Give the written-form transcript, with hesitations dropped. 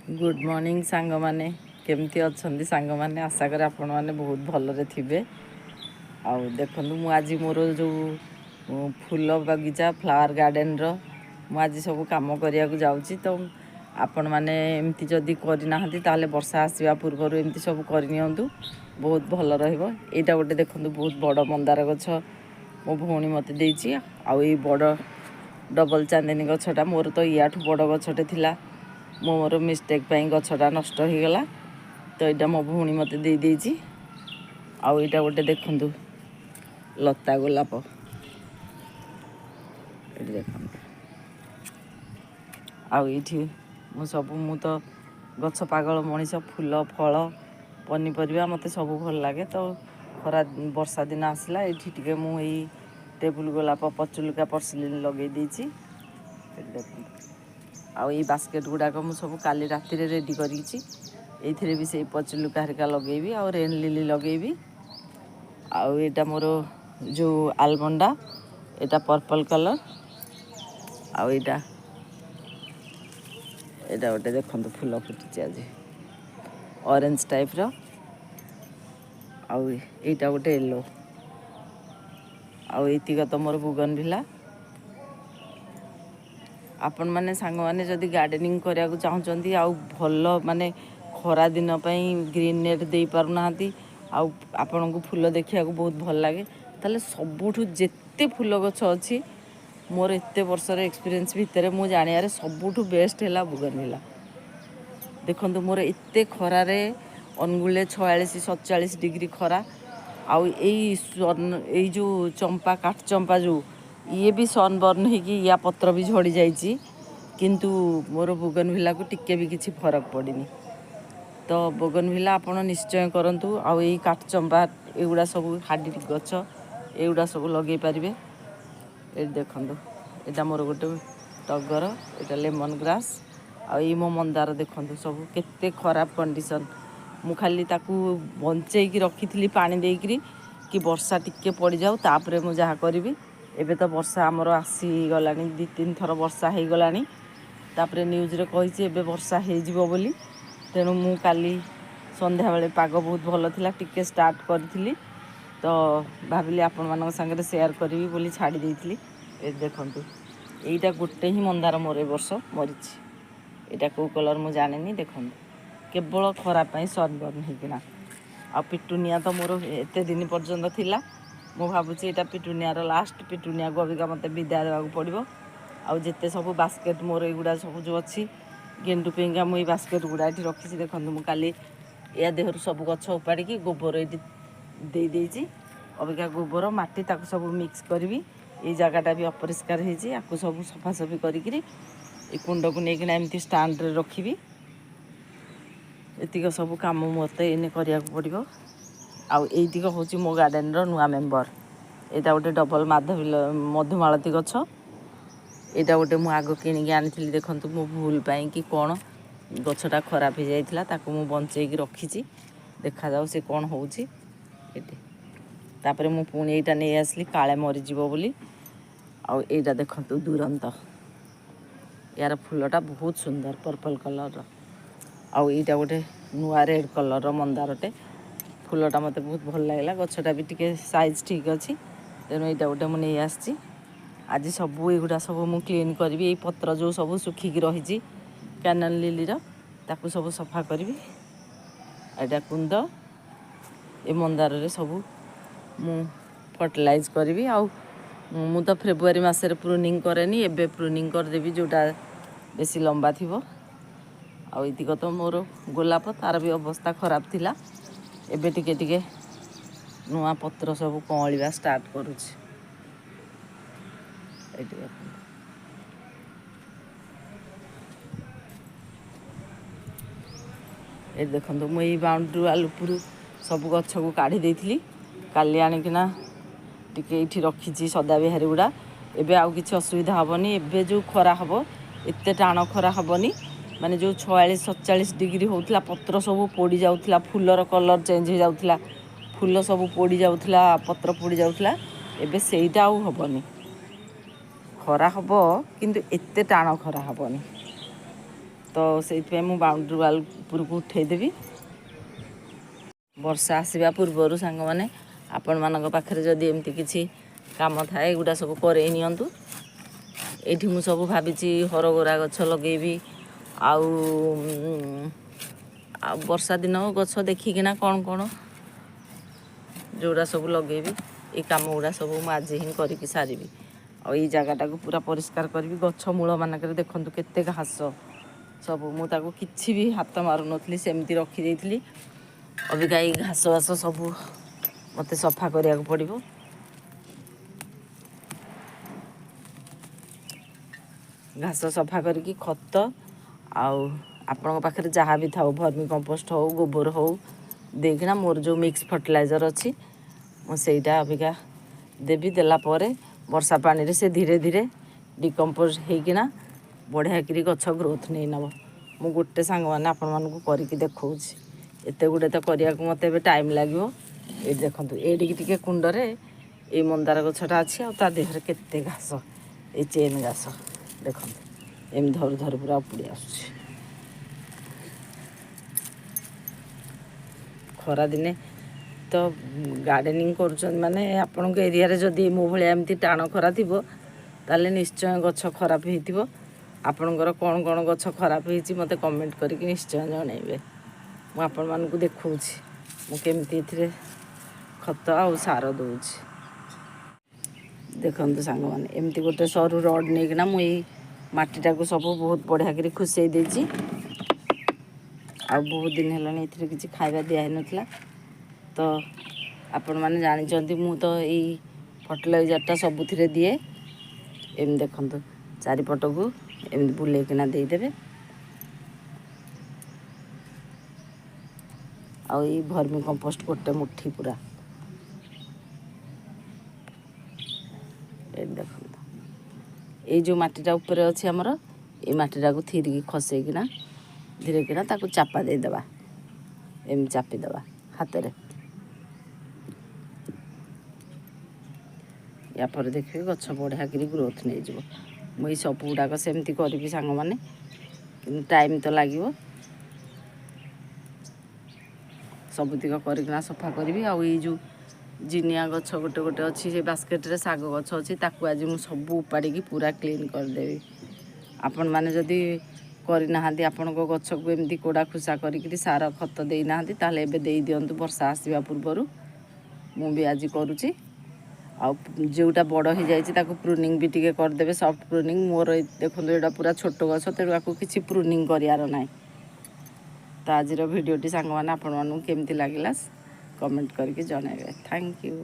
Good morning सांग माने केमती अच्छंदी सांग माने आशा करे आपण माने बहुत भलरे थिबे। आउ देखंतु मु आज मोर जो फूल बगीचा फ्लावर गार्डन रो मु आज सब काम करिया को जाउची। तो आपण माने एमती जदी करि नाहंती ताले वर्षा आसीबा पूर्वरु एमती सब करि नियंतु बहुत भल रहइबो। एटा गोटे देखंतु बहुत बड़ मंदार गछ मो भौणी मते देइची। आउ ए बड़ डबल चांदनी गछटा मोर तो याठू बड़ गछटे थिला मोर मिस्टेक पाई गछटा नष्ट हो गला। तो यहाँ मो भौणी मते दे देइची। आउ एटा गोटे देखंतु लता गोलाप एटी देखंतु। आउ एठी मु सब मु तो गछ पागल मनीष फूल फल पनीपरिया मते सब भल लागे। तो खरा वर्षा दिन आसला एठी टिके मु एई टेबुल गोलाप पचुलिका पर्सिलिन लगे देइची। एटी देखंतु। आउ ये बास्केट गुड़ाक मु सब काली राति रे रेडी करिछि। एथिरे भी से पचुलुका हरिका लगेबी आउ रेन लिली लगेबी। आउ एटा मोर जो आलमंडा एटा पर्पल कलर। आउ एटा गोटे देखंतु फूल फुटिछि आज ऑरेंज टाइप रो। आउ एटा गोटे येलो। आउ एतिक तो मोर बुगनविला। आपण माने सांग माने जदि गार्डनिंग करिया को चाहउचंती आउ भल माने खरा दिन पई ग्रीन नेट देई पारु नाहंती आउ आपन को फूल देखिया को बहुत भल लागे ताले सबुठु जेते फूल गछ अछि मोर एते वर्ष रे एक्सपीरियंस भितरे मु जानिया रे सबुठु बेस्ट हैला बुगनविला। देखंतु मोर एते खरा रे अनगुले 46-47 डिग्री खरा। आउ एई जो चंपा काठ चंपा जो ये भी सनबर्न होगी या पत्र भी झड़ी जाइए किंतु मोर बोगनविला को टिके भी किसी फरक पड़नी। तो बोगनविला आपण निश्चय करंतु। आउ एई काठ चंपा एगुड़ा सब हाडी गछ एगुड़ा सब लगे पारिबे। ए देखंतु एटा मोर गोटे टगर एटा लेमन ग्रास। आउ ई मो मंदार देखंतु सब केते खराब कंडीशन। मु खाली ताकू बंचै की रखिथिली पानी देइकरी कि वर्षा टिके पड़ जाऊ तापरे मु जहा करिवि। एबे तो वर्षा आमर आसीगलानी 2-3 थर वर्षा हो गलानी। तापरे न्यूज रे कहिछि एबे वर्षा हो जिवो बोली। तेणु मु काली संध्या बेले पाग बहुत भल थिला टिके स्टार्ट करथिली तो भाबिली आपण मानक संगे शेयर करिवि बोली छाड़ी देइथिली। ए देखंतु एइटा गोटे ही मंदार मोर ए वर्ष मरिछि। एटा को कलर मु जानेनी देखंतु केवल खरा पई सनबर्न हेकिना। आ पिटुनिया तो मोर एते दिन पर्यंत थिला मु भाबुछि एटा पिटुनिया रो लास्ट पिटुनिया को अबिका मते विदा देवा को पड़िबो। आउ जेते सब बास्केट मोर एगुड़ा सब जो अछि गेंडु पेंगा मु बास्केट गुड़ा एठी रखिछि। देखंतु मु काली या देहरु सब गछ उपाड़ी की गोबर एठी देई देइछि। अबिका गोबर माटी ताको सब मिक्स करबी। ए जगहटा भी अपरिष्कार हेछि आकु सब सफा सफी करी करी ए कुंड को नेकिना एमती स्टैंड रे रखिबी। एतिक सब काम मते एने करिया को पड़िबो। आउ एइतिक होछि मो गार्डन रो नुआ मेंबर। एटा गोटे डबल मधुमालती गछ। एटा गोटे मु आगो किनिकी आनिथिली देखंतु मो भूल पाई कि कोन गछटा खराब हो जाइथिला ताकू मु बंचै की रखिछि। देखा जाऊ से कोन होउछि एटी। तापरे मु पुणी एटा नै आसली काळे मरि जिवो बोली। आउ एटा देखंतु दुरंत यार फूलटा बहुत सुंदर पर्पल कलर रो। आउ एटा गोटे नुआ रेड कलर रो मंदारटे फूलटा मते बहुत भल लागला। गछटा भी टिके साइज ठीक अछि तेणु एटा गोटे मु नै आछि। आज सब एगुड़ा सब मु क्लीन करबी। ए पत्र जो सब सुखिकी रहिछि कैनन लिली रो ताकू सब सफा करबी। एटा कुंद ए मंदार रे सब मु फर्टिलाइज करबी। आउ मु तो फेब्रुआरी मासे रे प्रूनिंग करेनी एबे प्रूनिंग कर देबी जोटा बेसी लंबा थिबो। आउ इतिक तो मोर गोलाप तार भी अवस्था खराब थिला एबे टिके टिके नुआ पत्र सब कळिबा स्टार्ट करूछि। एटी ए देखंतु मु ई बाउंड्री वाल उपरु सब गछ को काढी देइथिली काली आनिकिना टिके इठी रखिछि सदा बिहारी गुड़ा। एबे आउ किछि असुविधा हबनी। एबे जो खरा हबो एते टाण खरा हबनी माने जो 46-47 डिग्री होउतला पत्र सब पोड़ी जाउतला फूलर कलर चेंज हो जाउतला फूल सब पोड़ी जाउतला पत्र पोड़ी जाउतला एबे सेइटा आउ हबनी। खरा हबो किंतु एते टाण खरा हबनी। तो से मु बाउंड्री वाल उपरको उठेदेवी। वर्षा आसवा पूर्वर सांग मैंने आपण मान पाखे जदि एमती किसी काम थाए एगुड़ा सब करे नियंतु। एठी मु सब भाभी हरगोरा गछ लगेबी आउ वर्षा दिन गछ देखिकिना कौन कौन जोड़ा सब लगेबी ये कम गुड़ा सब मुझे आज ही करके सारी और ये जगटा को पूरा परिष्कार करी गछ मूल मानक देखूँ केते घास सब मुझे किसी भी हाथ मारू नी सेमती रखी अबिका ये घास बास सब मत सफा करा पड़ो। घास सफा करके खत आपण पाखे जहाँ भी था भर्मी कंपोस्ट हो गोबर हो देखना मोर जो मिक्स फर्टिलाइजर अच्छी मुझा अबिका देवी देलापर वर्षा पानी से धीरे धीरे डिकम्पोज होना बढ़िया कि गछ ग्रोथ नहीं नब। मु गोटे सांग मैंने आपण मानक करके देखा एत गुड़े तो करने को मत टाइम लगे। ये देखो ये कुंडरे ये मंदार गछटा अच्छी आ देहर केते घास ये चेन घास देखो एम धर धर पूरा उपड़ी आस। खरा दिने तो गार्डनिंग कर माने आपण एरिया रे जदि मो भाया एमती टाण खरा थी ताले निश्चय गछ खराब हो आपणकर कौन कौन गछ खराब होती मत कमेंट करके निश्चय जनइबे। मु आपण मानकु देखौछि मु केमती खत आ सार दउछि। देखंतु सांग माने एमती गोटे सरू रड नेकिना मु एई माटीटा को सब बहुत बढ़िया कर खुसई देछि। आ बहुत दिन हेलानी एथिरे किछि खाइबा दिया हे नथला तो आपण माने जानि जंती मु तो एई फर्टिलाइजरटा सबुथिरे दिए। एम देखंतु चारिपट को एम बुलेकिना दे देबे। आ ये भर्मी कंपोस्ट गोटे मुठी पूरा देखो ये जो मटीटा ऊपर अच्छी आमर ये मटीटा को थीरिकी खसईकिना धीरे किना ताको चापा दे देबा एम चापी देबा हाथ रे। या पर देखिए गछ बढ़िया कि ग्रोथ नहीं जीवो। मुई सब गुड़ाक सेमती करी सांग माने कि टाइम तो लगे सबुतिक करना सफा करी। आ ये जो जिनिया गछ गोटे गोटे अच्छी से बास्केट रे साग गछ अच्छी ताकू आज मु सब उपाड़ी पूरा क्लीन करदेवी। आपण माने जदि करना आपण गछ को एमती कोड़ा खुसा करी सार खत देना ताले एबे दे दियंतु वर्षा आसवा पूर्वर मु भी आज करुची। आ जोटा बड़ हो जाए प्रूनिंग भी टिके करदेवे सॉफ्ट प्रूनिंग। मोर देखो ये पूरा छोट गछ तेणु आपको किसी प्रूनिंग करार ना। तो आज भिडियोटी सांग मैंने आपण मानू केमती लगिला कमेंट करके जनइबे। Thank you.